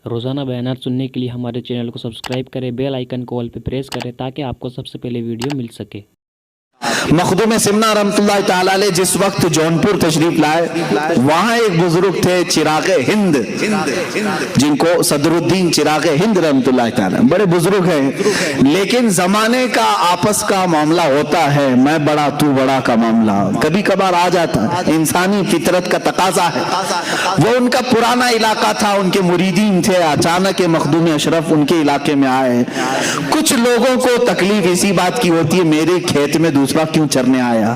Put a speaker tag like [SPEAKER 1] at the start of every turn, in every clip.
[SPEAKER 1] रोज़ाना बयानात सुनने के लिए हमारे चैनल को सब्सक्राइब करें, बेल आइकन को ऑल पे प्रेस करें ताकि आपको सबसे पहले वीडियो मिल सके।
[SPEAKER 2] मखदूम सिमना रहमतुल्लाह ताला अलैह जिस वक्त जौनपुर तशरीफ लाए, वहां एक बुजुर्ग थे चिराग हिंद, जिनको सदरुद्दीन चिराग हिंद रहमतुल्लाह ताला, बड़े बुजुर्ग हैं, लेकिन जमाने का आपस का मामला होता है, मैं बड़ा तू बड़ा का मामला कभी कभार आ जाता है, इंसानी फितरत का तकाजा है। वो उनका पुराना इलाका था, उनके मुरीदीन थे, अचानक मखदूम अशरफ उनके इलाके में आए। कुछ लोगों को तकलीफ इसी बात की होती है, मेरे खेत में दूसरा क्यों चरने आया।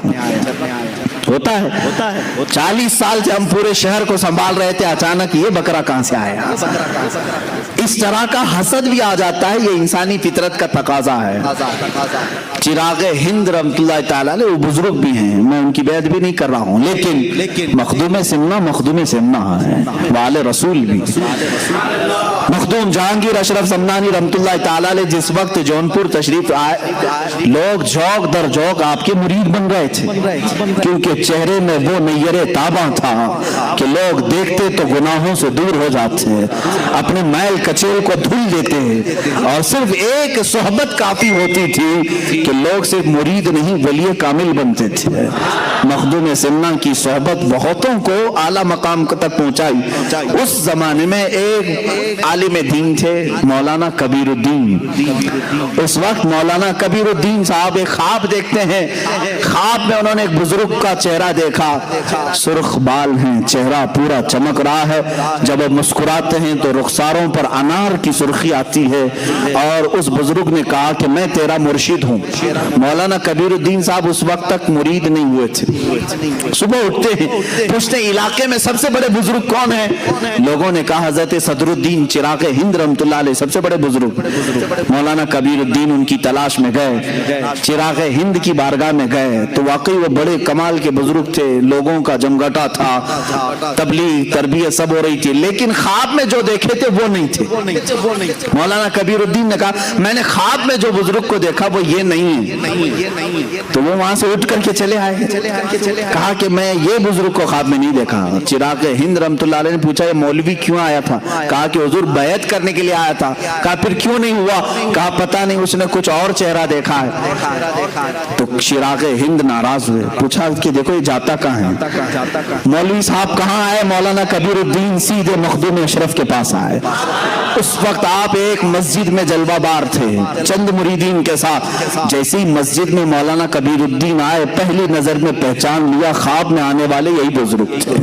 [SPEAKER 2] होता है 40 साल से हम पूरे शहर को संभाल रहे थे, अचानक ये बकरा कहां से आया। इस तरह का हसद भी आ जाता है, ये इंसानी फितरत का तकाजा है। चिराग हिंद रहमतुल्लाह ताला अलैह वो बुजुर्ग भी हैं, मैं उनकी बेअदबी भी नहीं कर रहा हूं, लेकिन मखदूम सिमना है, वाले रसूल भी। मखदूम जहांगीर अशरफ समनानी रहमतुल्लाह ताला अलैह जिस वक्त जौनपुर तशरीफ आए, लोग झोंक दर झोंक आपके मुरीद बन रहे थे, क्योंकि चेहरे में वो नैयरे ताबा था कि लोग देखते तो गुनाहों से दूर हो जाते, अपने मैल कचेल को धुल देते, और सिर्फ एक सोहबत काफी होती थी कि लोग सिर्फ मुरीद नहीं वली कामिल बनते थे। मखदूम सिमना की सोहबत बहुतों को आला मकाम तक पहुंचाई। उस जमाने में एक आलिम दीन थे मौलाना कबीरुद्दीन। उस वक्त मौलाना कबीरुद्दीन साहब एक ख्वाब देखते हैं, ख्वाब में उन्होंने एक बुजुर्ग का चेहरा देखा, सुर्ख बाल हैं, चेहरा पूरा चमक रहा है, जब वो मुस्कुराते हैं तो रुखसारों पर अनार की सुर्खी आती है, और उस बुजुर्ग ने कहा कि मैं तेरा मुर्शिद हूँ। मौलाना कबीरुद्दीन साहब उस वक्त तक मुरीद नहीं हुए थे। सुबह उठते हैं, पूछते इलाके में सबसे बड़े बुजुर्ग कौन है। लोगों ने कहा हजरत सदरुद्दीन चिराग हिंद रहमतुल्लाह अलैह सबसे बड़े बुजुर्ग। मौलाना कबीरुद्दीन उनकी तलाश में गए, चिराग हिंद की बारगाह में गए तो वाकई वो बड़े कमाल के बुजुर्ग थे, लोगों का जमघटा था, तबलीग तरबियत सब हो रही थी, लेकिन ख्वाब में जो देखे थे वो नहीं थे। मौलाना कबीरुद्दीन ने कहा मैंने ख्वाब में जो बुजुर्ग को देखा वो ये नहीं है। तो वो वहां से उठ करके चले आए, कहा कि मैं ये बुजुर्ग को ख्वाब में नहीं देखा। चिराग हिंद रहमतुल्लाह अलैह ने पूछा ये मौलवी क्यों आया था। कहा कि हुजूर बैत करने के लिए आया था। कहा फिर क्यों नहीं हुआ। कहा पता नहीं, उसने कुछ और चेहरा देखा है। तो चिराग हिंद नाराज हुए, पूछा कि देखो ये जाता कहाँ है। मौलवी साहब कहाँ आए। मौलाना कबीरुद्दीन सीधे मखदूम अशरफ के पास आए। उस वक्त आप एक मस्जिद में जलवाबार थे चंद मुरीदीन के साथ। जैसी मस्जिद में मौलाना कबीरुद्दीन आए, पहली नजर में पहचान लिया ख्वाब में आने वाले यही बुजुर्ग थे।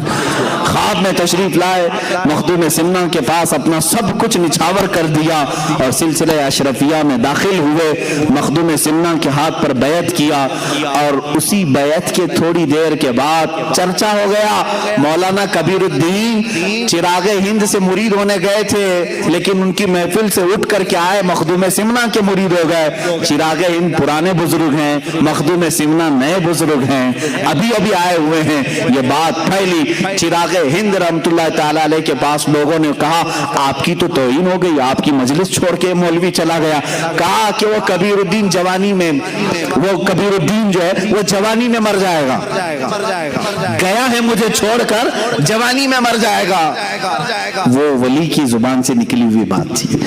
[SPEAKER 2] ख्वाब में तशरीफ लाए, मखदूम सिमना के पास अपना सब कुछ निछावर कर दिया और सिलसिले अशरफिया में दाखिल हुए। मखदूम सिमना के हाथ पर बैत किया, और उसी बैत के थोड़ी देर के बाद चर्चा हो गया मौलाना कबीरुद्दीन चिराग हिंद से मुरीद होने गए थे, लेकिन उनकी महफिल से उठ करके आए मखदूम सिमना के मुरीद हो गए। चिराग हिंद पुराने बुजुर्ग हैं, मखदूम सिमना नए बुजुर्ग हैं, अभी अभी आए हुए हैं। ये बात फैली, चिराग हिंद रहमतुल्लाह ताला अलैह के पास लोगों ने कहा आपकी तो तौहीन हो गई, आपकी मजलिस छोड़ के मौलवी चला गया। कहा कि वो कबीरुद्दीन जवानी में, वो कबीरुद्दीन जो है वो जवानी में मर जाएगा, गया है मुझे छोड़कर, जवानी में मर जाएगा। वो वली की जुबान से निकली हुई बात थी।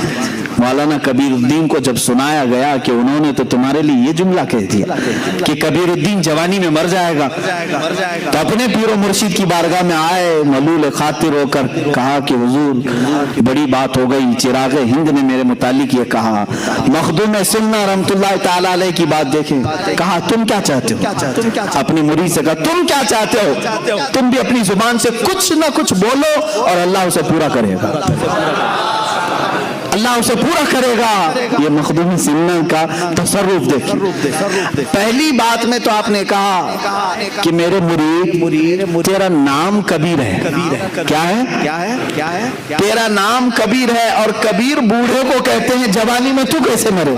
[SPEAKER 2] मौलाना कबीरुद्दीन को जब सुनाया गया कि उन्होंने तो तुम्हारे लिए ये जुमला कह दिया कि कबीरुद्दीन जवानी में मर जाएगा, तो अपने पीरो मुर्शिद की बारगाह में आए मलूल खातिर होकर, कहा कि हुजूर बड़ी बात हो गई, चिराग हिंद ने मेरे मुतालिक ये कहा। मखदूम सिमना रहमतुल्लाह ताला अलैह की बात देखें, कहा तुम क्या चाहते हो। अपने मुरीद से कहा तुम क्या चाहते हो, तुम भी अपनी जुबान से कुछ ना कुछ बोलो और अल्लाह उसे पूरा करेगा, अल्लाह उसे पूरा करेगा। ये मखदूम सिमना का तसर्रुफ देखिए। पहली बात में तो आपने कहा कि मेरे मुरीद तेरा नाम कबीर है। क्या है तेरा नाम कबीर है, और कबीर बूढ़े को कहते हैं, जवानी में तू कैसे मरे।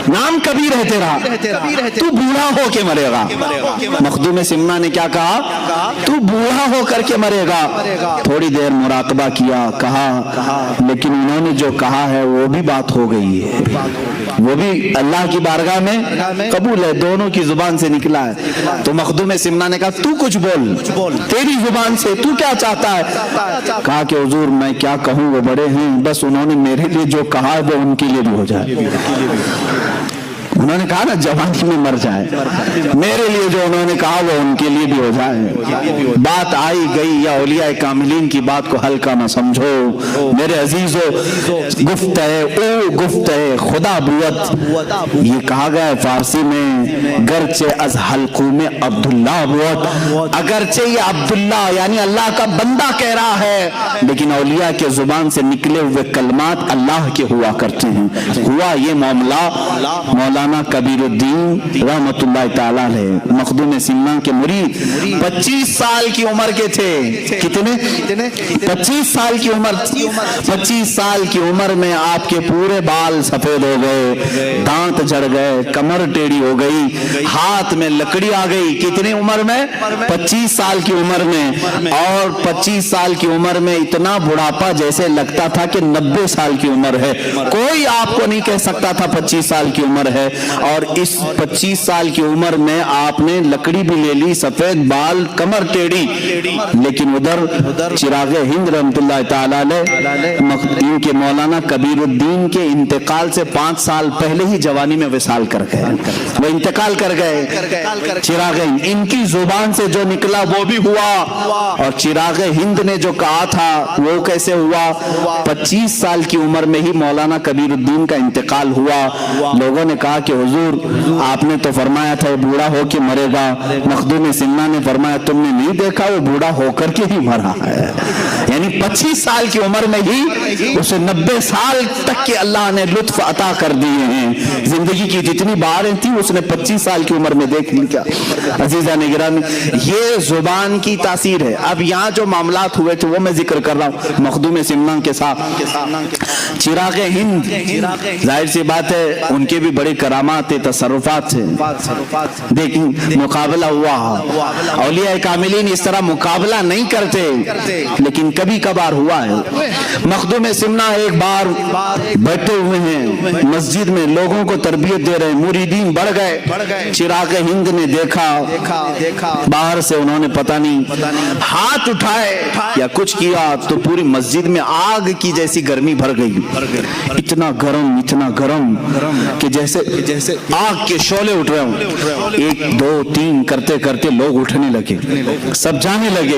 [SPEAKER 2] नाम कबीर है तेरा, तू बूढ़ा हो के मरेगा। मखदूम सिमना ने क्या कहा, तू बूढ़ा हो करके मरेगा। थोड़ी देर मुराकबा किया, कहा लेकिन उन्होंने जो कहा है वो भी बात हो गई है, वो भी अल्लाह की बारगाह में कबूल है, दोनों की जुबान से निकला है। तो मखदूम सिमना ने कहा तू कुछ बोल, तेरी जुबान से तू क्या चाहता है? कहा कि हुजूर मैं क्या कहूँ, वो बड़े हैं, बस उन्होंने मेरे लिए जो कहा है वो उनके लिए भी हो जाए। उन्होंने कहा ना जवानी में मर जाए, मेरे लिए जो उन्होंने कहा वो उनके लिए भी हो जाए। बात आई गई, या औलिया कामिलीन की बात को हल्का ना समझो मेरे अजीजों। गुफ्त-ए ओ गुफ्त-ए खुदा बुअत, ये कहा गया है फारसी में, गरचे अज हल्कू में अब्दुल्ला बुअत, अगरचे ये अब्दुल्ला यानी अल्लाह का बंदा कह रहा है, लेकिन औलिया के जुबान से निकले हुए कलमात अल्लाह के हुआ करते हैं। हुआ ये मामला मौलाना कबीरुद्दीन रहमतुल्लाह ताला अलैह मखदूम सिमना के मुरीद 25 साल की उम्र के थे। कितने? 25 साल की उम्र। 25 साल की उम्र में आपके पूरे बाल सफेद हो गए, दांत झड़ गए, कमर टेढ़ी हो गई, हाथ में लकड़ी आ गई। कितनी उम्र में? 25 साल की उम्र में। और 25 साल की उम्र में इतना बुढ़ापा जैसे लगता था कि 90 साल की उम्र है। कोई आपको नहीं कह सकता था 25 साल की उम्र है। और इस 25 साल की उम्र में आपने लकड़ी भी ले ली, सफेद बाल, कमर टेढ़ी, लेकिन उधर चिरागे हिंद रहमतुल्लाह ताला अलैह के मौलाना कबीरुद्दीन के इंतकाल से 5 साल पहले ही जवानी में विसाल कर गए, वो इंतकाल कर गए। चिरागे हिंद, इनकी जुबान से जो निकला वो भी हुआ, और चिरागे हिंद ने जो कहा था वो कैसे हुआ? 25 साल की उम्र में ही मौलाना कबीरुद्दीन का इंतकाल हुआ। लोगों ने कहा कि हुजूर आपने तो फरमाया था बूढ़ा हो के मरेगा। मखदूम सिमना ने फरमाया तुमने नहीं देखा, वो बूढ़ा होकर के ही मरा है। यानी 25 साल की उम्र में ही उसे 90 साल तक के अल्लाह ने लुत्फ अता कर दिए हैं। जिंदगी की जितनी बहारें थी उसने 25 साल की उम्र में देख लिया। अजीजा निगरानी, ये जुबान की तासीर है। अब यहाँ जो मामलात हुए थे वो मैं जिक्र कर रहा हूँ मखदूम सिमना के साथ। चिरागे हिंद, जाहिर सी बात है उनके भी बड़े करामात थे, तसर्रुफात थे। देखिए मुकाबला हुआ, औलिया कामिलीन इस तरह मुकाबला नहीं करते, लेकिन कभी कभार हुआ है। मखदूम सिमना एक बार बैठे हुए हैं मस्जिद में, लोगों को तरबियत दे रहे हैं, मुरीदीन बढ़ गए। चिरागे हिंद ने देखा बाहर से, उन्होंने पता नहीं हाथ उठाए या कुछ किया तो पूरी मस्जिद में आग की जैसी गर्मी भर गई। इतना गरम कि जैसे आग के शोले उठ रहे हो। 1 2 3 करते करते लोग उठने लगे, सब जाने लगे।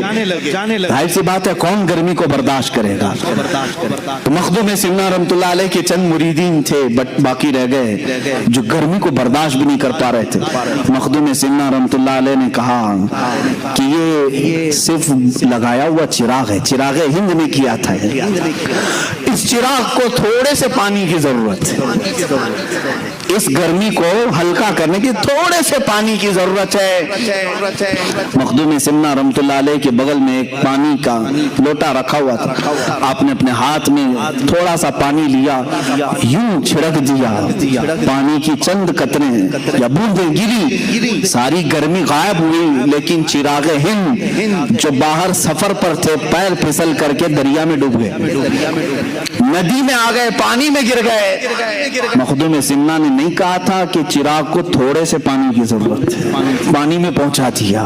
[SPEAKER 2] जाहिर सी बात है कौन गर्मी को बर्दाश्त करेगा। तो मखदूम सिमना रहमतुल्लाह अलैह के चंद मुरीदीन थे बट बाकी रह गए जो गर्मी को बर्दाश्त भी नहीं कर पा रहे थे। मखदूम सिमना रहमतुल्लाह अलैह ने कहा कि ये सिर्फ लगाया हुआ चिराग है, चिरागे हिंद ने किया था। इस चिराग को थोड़े से पानी की जरूरत है, इस गर्मी को हल्का करने की थोड़े से पानी की जरूरत है। मखदूम सिमना रहमतुल्लाह अलैह के बगल में एक पानी का लोटा रखा हुआ था। आपने अपने हाथ में थोड़ा सा पानी लिया, यूं छिड़क दिया, पानी की चंद कतरे या बूंदें गिरी, सारी गर्मी गायब हुई। लेकिन चिरागे हिंद जो बाहर सफर पर थे पैर फिसल करके दरिया में डूब गए, नदी में आ गए, पानी में गिर गए। मखदूम सिमना ने नहीं कहा था कि चिराग को थोड़े से पानी की जरूरत है, पानी में पहुंचा दिया।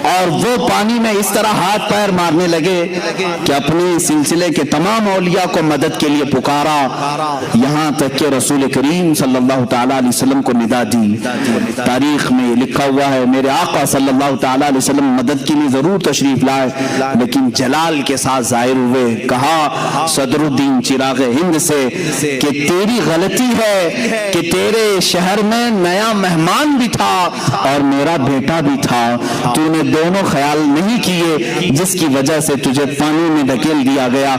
[SPEAKER 2] और वो पानी में इस तरह हाथ पैर मारने लगे कि अपने सिलसिले के तमाम औलिया को मदद के लिए पुकारा। यहां तक कि रसूल करीम सल्लल्लाहु ताला अलैहि वसल्लम को निदा दी। तारीख में लिखा हुआ है मेरे आका सल्लल्लाहु ताला अलैहि वसल्लम मदद के लिए जरूर तशरीफ लाए, लेकिन जलाल के साथ जाहिर हुए। कहा सदरुद्दीन चिरागे हिंद से कि तेरी गलती है कि तेरे शहर में नया मेहमान भी था और मेरा बेटा भी था, तूने दोनों ख्याल नहीं किए जिसकी वजह से तुझे पानी में धकेल दिया गया।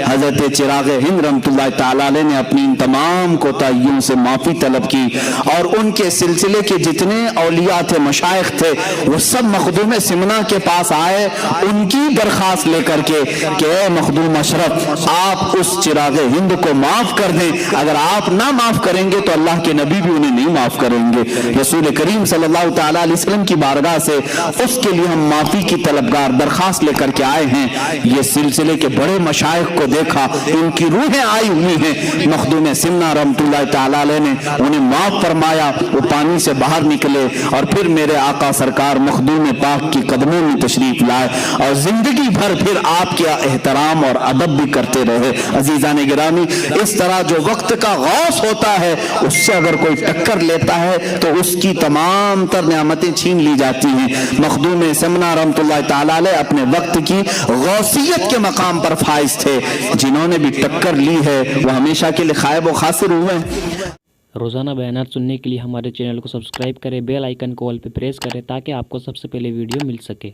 [SPEAKER 2] हजरत चिरागे हिंद रहमतुल्लाह ताला अलैह ने अपनी इन तमाम कोताहियों से माफी तलब की और उनके सिलसिले के जितने औलिया थे, मशाइख थे, वो सब मखदूम सिमना के पास आए उनकी दरखास्त लेकर के कि ए मखदूम अशरफ, आप उस चिरागे हिंद को माफ कर दें, अगर आप ना माफ करेंगे तो अल्लाह के नबी भी उन्हें नहीं माफ करेंगे। रसूल करीम सल्लल्लाहु ताला अलैहि वसल्लम की बारगाह से उसके लिए हम माफी की तलबगार दरखास्त लेकर के आए हैं। ये सिलसिले के बड़े मशाइख को देखा, इनकी रूहें आई हुई हैं। मखदूम सिमना रहमतुल्लाह ताला अलैह ने उन्हें माफ फरमाया, वो पानी से बाहर निकले और फिर मेरे आका सरकार मखदूम पाक की कदमों में तशरीफ लाए और जिंदगी भर फिर आपके एहतराम और अदब भी करते रहे। अजीजान गिरामी, इस तरह जो वक्त का गौस होता है उससे अगर कोई टक्कर लेता है तो उसकी तमाम तर नियामतें छीन ली जाती हैं। मखदूम सिमना रहमतुल्लाह ताला अलैह अपने वक्त की गौसियत के मकाम पर फाइज थे। जिन्होंने भी टक्कर ली है वो हमेशा के लिए खायब व खासिर हुए हैं।
[SPEAKER 1] रोज़ाना बयानात सुनने के लिए हमारे चैनल को सब्सक्राइब करें, बेल आइकन को ऑल पे प्रेस करें ताकि आपको सबसे पहले वीडियो मिल सके।